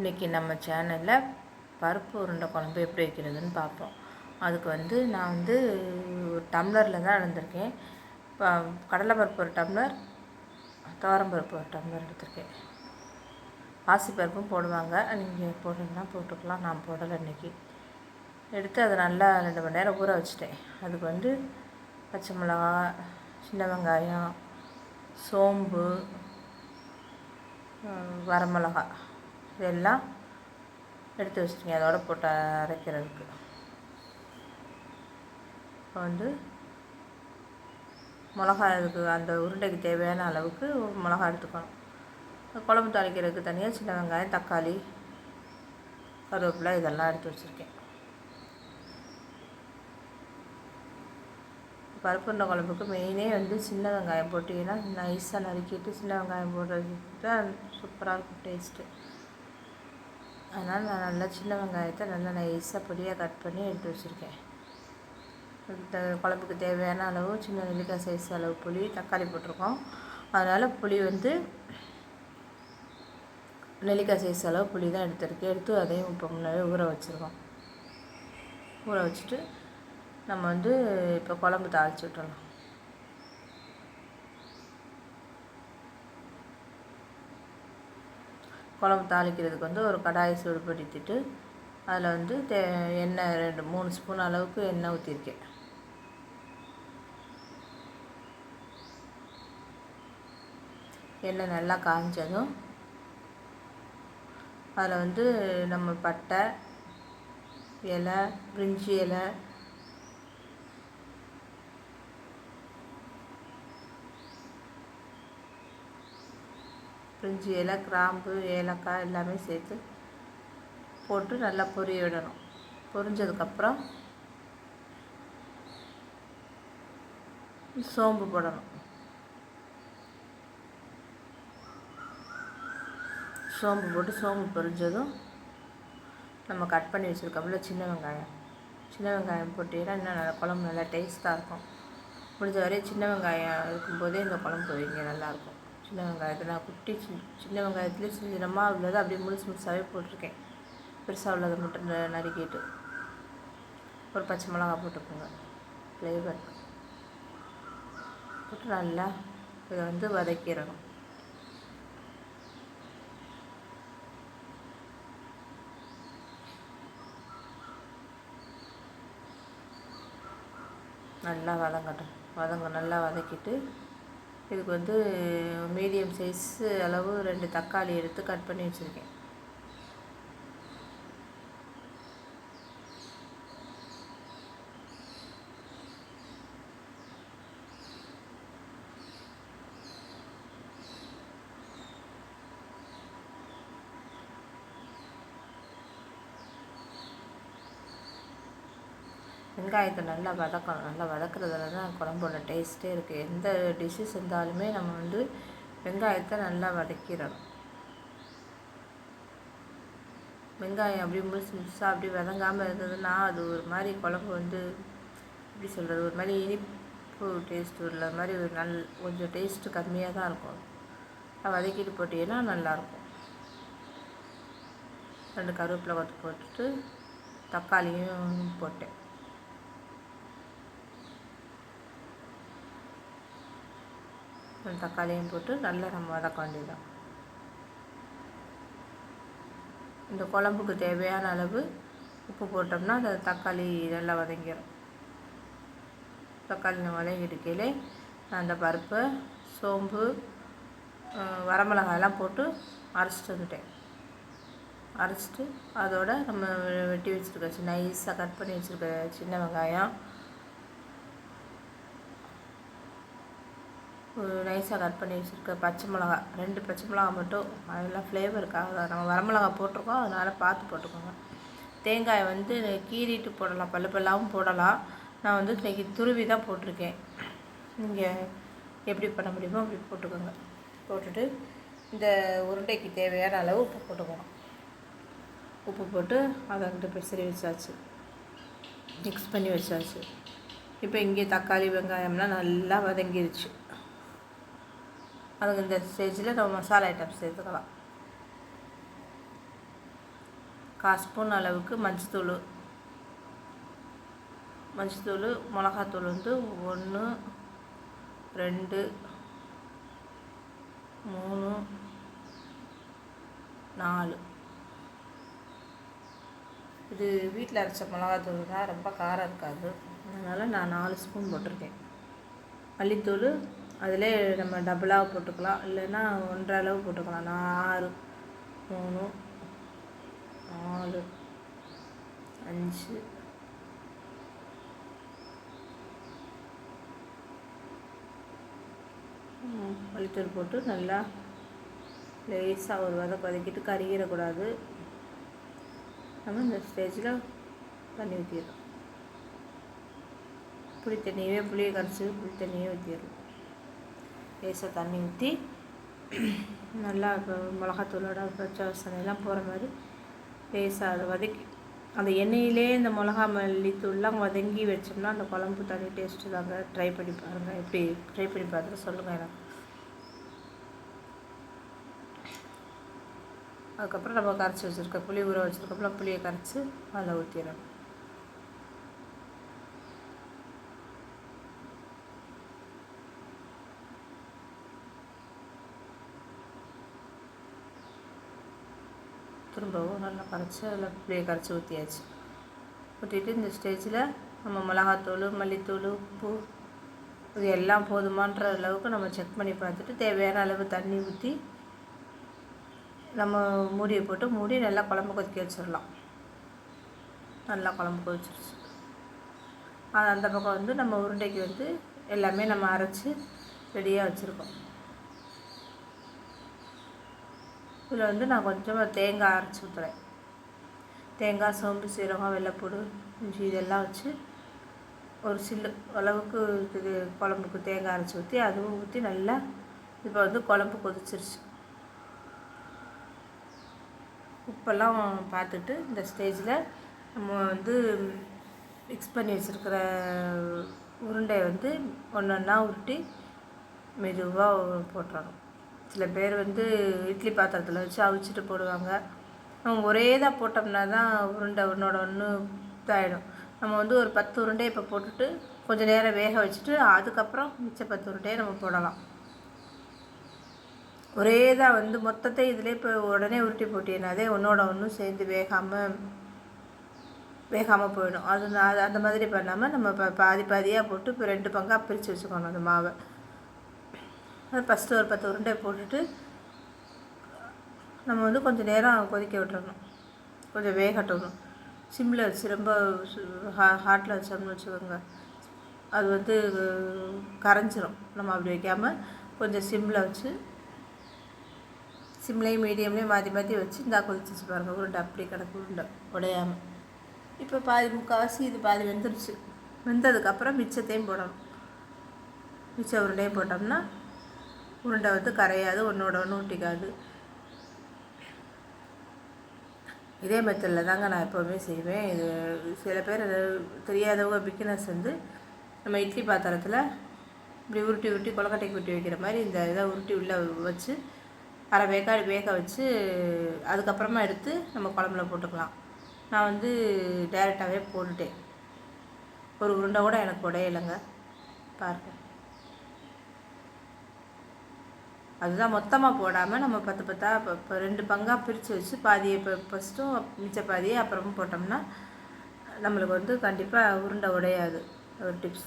இன்றைக்கி நம்ம சேனலில் பருப்பு உருண்டை குழம்பு எப்படி வைக்கிறதுன்னு பார்ப்போம். அதுக்கு நான் ஒரு டம்ளரில் தான் எடுத்திருக்கேன். இப்போ கடலைப்பருப்பு ஒரு டம்ளர், துவரம்பருப்பு ஒரு டம்ளர் எடுத்திருக்கேன். பாசிப்பருப்பும் போடுவாங்க, நீங்கள் போடுறதுனா போட்டுக்கலாம். நான் போடலை இன்றைக்கி. எடுத்து அதை நல்லா 2 மணி நேரம் ஊற வச்சுட்டேன். அதுக்கு பச்சை மிளகா, சின்ன வெங்காயம், சோம்பு, வரமிளகா இதெல்லாம் எடுத்து வச்சுருக்கேன். அதோட போட்டு அரைக்கிறதுக்கு. இப்போ மிளகா இதுக்கு அந்த உருண்டைக்கு தேவையான அளவுக்கு மிளகா எடுத்துக்கணும். குழம்பு தாளிக்கிறதுக்கு தனியாக சின்ன வெங்காயம், தக்காளி, கருவேப்பிலை இதெல்லாம் எடுத்து வச்சுருக்கேன். பருப்புண்ட குழம்புக்கு மெயினே சின்ன வெங்காயம் போட்டிங்கன்னா நைஸாக நறுக்கிட்டு சின்ன வெங்காயம் போடுறது தான் சூப்பராக இருக்கும் டேஸ்ட்டு. அதனால் நான் நல்லா சின்ன வெங்காயத்தை நல்லா நைஸாக பொடியாக கட் பண்ணி எடுத்து வச்சுருக்கேன். இந்த குழம்புக்கு தேவையான அளவு சின்ன நெல்லிக்காய் சைஸ் அளவு புளி, தக்காளி போட்டிருக்கோம். அதனால் புளி நெல்லிக்காய் சைஸ் அளவு புளி தான் எடுத்துருக்கேன். எடுத்து அதையும் இப்போ முன்னாடியே ஊற வச்சுருக்கோம். ஊற வச்சுட்டு நம்ம இப்போ குழம்பு தாளித்து விட்டுறலாம். குழம்பு தாளிக்கிறதுக்கு ஒரு கடாயை சூடுபடுத்திட்டு அதில் எண்ணெய் 2-3 ஸ்பூன் அளவுக்கு எண்ணெய் ஊற்றிருக்கேன். எண்ணெய் நல்லா காய்ஞ்சதும் அதில் நம்ம பட்டை இலை, பிரிஞ்சி இலை, பிரிஞ்சி இலை, கிராம்பு, ஏலக்காய் எல்லாமே சேர்த்து போட்டு நல்லா பொரிய விடணும். பொரிஞ்சதுக்கப்புறம் சோம்பு போடணும். சோம்பு போட்டு சோம்பு பொரிஞ்சதும் நம்ம கட் பண்ணி வச்சுருக்கோம்ல சின்ன வெங்காயம் போட்டிங்கன்னா இன்னும் நல்லா குழம்பு நல்லா டேஸ்ட்டாக இருக்கும். முடிஞ்ச வரையும் சின்ன வெங்காயம் இருக்கும்போதே இந்த குழம்பு வைங்க, நல்லாயிருக்கும். சின்ன வெங்காயத்தை நான் சின்ன வெங்காயத்துலேயே சின்னமாக உள்ளதை அப்படியே முழுசாகவே போட்டிருக்கேன். பெருசாக உள்ளதை மட்டும் நறுக்கிட்டு ஒரு பச்சை மிளகா போட்டுக்கோங்க ஃப்ளேவர் போட்டு நல்லா இதை வதக்கிடணும். நல்லா நல்லா வதக்கிட்டு இதுக்கு மீடியம் சைஸு அளவு 2 தக்காளி எடுத்து கட் பண்ணி வச்சுருக்கேன். வெங்காயத்தை நல்லா வதக்கணும். நல்லா வதக்குறதுல தான் குழம்போட டேஸ்ட்டே இருக்குது. எந்த டிஷ்ஷு செஞ்சாலுமே நம்ம வெங்காயத்தை நல்லா வதக்கிடணும். வெங்காயம் அப்படியே முழுசாக அப்படி வதங்காமல் இருந்ததுன்னா அது ஒரு மாதிரி குழம்பு எப்படி சொல்கிறது, ஒரு மாதிரி இனிப்பு டேஸ்ட் உள்ள மாதிரி கொஞ்சம் டேஸ்ட்டு கம்மியாக தான் இருக்கும். வதக்கிட்டு போட்டிங்கன்னா நல்லாயிருக்கும். 2 கருவேப்பிலை கொத்து போட்டுட்டு தக்காளியும் போட்டேன். தக்காளியும் போட்டு நல்லா நம்ம வதக்க வேண்டியதான். இந்த குழம்புக்கு தேவையான அளவு உப்பு போட்டோம்னா அந்த தக்காளி நல்லா வதங்கிடும். தக்காளி வதங்கிட்டுக்கையிலே அந்த பருப்பு, சோம்பு, வரமிளகாயெல்லாம் போட்டு அரைச்சிட்டு வந்துட்டேன். அரைச்சிட்டு அதோட நம்ம வெட்டி வச்சுருக்க நைஸாக கட் பண்ணி வச்சுருக்க சின்ன வெங்காயம், நைஸாக கட் பண்ணி வச்சுருக்க பச்சை மிளகா, 2 பச்சை மிளகா மட்டும், அதெல்லாம் ஃப்ளேவருக்காக நம்ம வரமிளகா போட்டிருக்கோம், அதனால் பார்த்து போட்டுக்கோங்க. தேங்காயை கீறிட்டு போடலாம், பல்லாவும் போடலாம். நான் இன்றைக்கி துருவி தான் போட்டிருக்கேன். நீங்கள் எப்படி பண்ண முடியுமோ அப்படி போட்டுக்கோங்க. போட்டுட்டு இந்த உருண்டைக்கு தேவையான அளவு உப்பு போட்டுக்கணும். உப்பு போட்டு அதை பெசரி வச்சாச்சு, மிக்ஸ் பண்ணி வச்சாச்சு. இப்போ இங்கே தக்காளி வெங்காயம்லாம் நல்லா வதங்கிருச்சு. அதுக்கு இந்த ஸ்டேஜில் நம்ம மசாலா ஐட்டம் சேர்த்துக்கலாம். 1/4 ஸ்பூன் அளவுக்கு மஞ்சத்தூள், மிளகாத்தூள் வந்து 1 2 3 4. இது வீட்டில் அரைச்ச மிளகாத்தூள் தான், ரொம்ப காரம் இருக்காது, அதனால் நான் 4 ஸ்பூன் போட்டிருக்கேன். மல்லித்தூள் அதிலே நம்ம டபுளாக போட்டுக்கலாம், இல்லைன்னா 1.5 அளவு போட்டுக்கலாம். நான் 6 3 4 5 மல்லித்தூள் போட்டு நல்லா லேசாக ஒரு வதக்கிட்டு கறியிடக்கூடாது. நம்ம இந்த ஸ்டேஜில் தண்ணி ஊற்றிடணும். புளியை கரைச்சி புளி தண்ணியே ஊற்றிடணும். லேசாக தண்ணி ஊற்றி நல்லா இப்போ மிளகாத்தூளோட பச்சை வாசனைலாம் போகிற மாதிரி லேசாக அதை வதக்கி அந்த எண்ணெயிலே இந்த மிளகா மல்லித்தூள்லாம் வதங்கி வச்சோம்னா அந்த குழம்பு தனி டேஸ்ட்டு தாங்க. ட்ரை பண்ணி பாருங்கள், எப்படி ட்ரை பண்ணி பார்த்துட்டு சொல்லுங்கள் எனக்கு. அதுக்கப்புறம் நம்ம கரைச்சி வச்சுருக்க புளி ஊற வச்சுருக்கோம்ல, புளியை கரைச்சி அதில் ஊற்றிடணும். திரும்பவும் நல்லா கரைச்சி அதில் புளியை கரைச்சி ஊற்றியாச்சு. ஊற்றிட்டு இந்த ஸ்டேஜில் நம்ம மிளகாத்தூள், மல்லித்தூள், உப்பு இது எல்லாம் போதுமான்ற அளவுக்கு நம்ம செக் பண்ணி பார்த்துட்டு தேவையான அளவு தண்ணி ஊற்றி நம்ம மூடியை போட்டு மூடி நல்லா குழம்பு கொதிக்க வச்சிடலாம். நல்லா குழம்பு கொதிச்சிருச்சு. அந்த பக்கம் வந்து நம்ம உருண்டைக்கு வந்து எல்லாமே நம்ம அரைச்சி ரெடியாக வச்சுருக்கோம். இதில் வந்து நான் கொஞ்சமாக தேங்காய் அரைச்சி ஊற்றுறேன். தேங்காய், சோம்பு, சீரகம், வெள்ளைப்பூடு, இஞ்சி இதெல்லாம் வச்சு ஒரு சில்லு அளவுக்கு இது குழம்புக்கு தேங்காய் அரைச்சி ஊற்றி அதுவும் ஊற்றி நல்லா இப்போ வந்து குழம்பு கொதிச்சிருச்சு. உப்பெல்லாம் பார்த்துட்டு இந்த ஸ்டேஜில் நம்ம வந்து மிக்ஸ் பண்ணி வச்சுருக்கிற உருண்டையை வந்து ஒன்றா உருட்டி மெதுவாக போட்டுறணும். சில பேர் வந்து இட்லி பாத்திரத்தில் வச்சு அவிச்சிட்டு போடுவாங்க. நம்ம ஒரே தான் போட்டோம்னா தான் உருண்டை ஒன்றோட ஒன்று இதாகிடும். நம்ம வந்து ஒரு 10 உருண்டையை இப்போ போட்டுட்டு கொஞ்சம் நேரம் வேக வச்சுட்டு அதுக்கப்புறம் மிச்ச 10 உருண்டையை நம்ம போடலாம். ஒரே தான் வந்து மொத்தத்தை இதிலே இப்போ உடனே உருட்டி போட்டினாதே ஒன்றோட ஒன்று சேர்ந்து வேகாமல் போயிடும். அது அந்த மாதிரி பண்ணாமல் நம்ம பாதியாக போட்டு இப்போ 2 பங்காக பிரித்து வச்சுக்கணும் அந்த மாவை. அது ஃபஸ்ட்டு ஒரு 10 உருண்டை போட்டுட்டு நம்ம வந்து கொஞ்சம் நேரம் கொதிக்க விட்டுறணும், கொஞ்சம் வேகட்டணும். சிம்மில் வச்சு ரொம்ப ஹாட்டில் வச்சோம்னு வச்சுக்கோங்க, அது வந்து கரைஞ்சிரும். நம்ம அப்படி வைக்காமல் கொஞ்சம் சிம்மில் வச்சு சிம்லேயும் மீடியம்லேயும் மாற்றி வச்சு இந்தா கொதிச்சு பாருங்கள். உருண்டை அப்படி கிடக்கு, உருண்டை உடையாமல். இப்போ முக்கால்வாசி இது பாதி வெந்துருச்சு. வெந்ததுக்கப்புறம் மிச்சத்தையும் போடணும். மிச்ச உருண்டையும் போட்டோம்னா உருண்டை வந்து கரையாது, ஒன்றோட ஒன்று ஊட்டிக்காது. இதே மெத்தடில் தாங்க நான் எப்போவுமே செய்வேன். இது சில பேர் தெரியாதவங்க பிகினர்ஸ் வந்து நம்ம இட்லி பாத்திரத்தில் இப்படி உருட்டி கொலக்கட்டைக்கு உருட்டி வைக்கிற மாதிரி இந்த இதை உருட்டி உள்ளே வச்சு அரை வேக்காடு வேக வச்சு அதுக்கப்புறமா எடுத்து நம்ம குழம்புல போட்டுக்கலாம். நான் வந்து டைரெக்டாகவே போட்டுட்டேன். ஒரு உருண்டை கூட எனக்கு உடையலைங்க பாருங்கள். அதுதான் மொத்தமாக போடாமல் நம்ம 10 இப்போ 2 பங்காக பிரித்து வச்சு பாதியை இப்போ ஃபஸ்ட்டும் மிச்ச பாதியை அப்புறமும் போட்டோம்னா நம்மளுக்கு வந்து கண்டிப்பாக உருண்டை உடையாது. ஒரு டிப்ஸ்.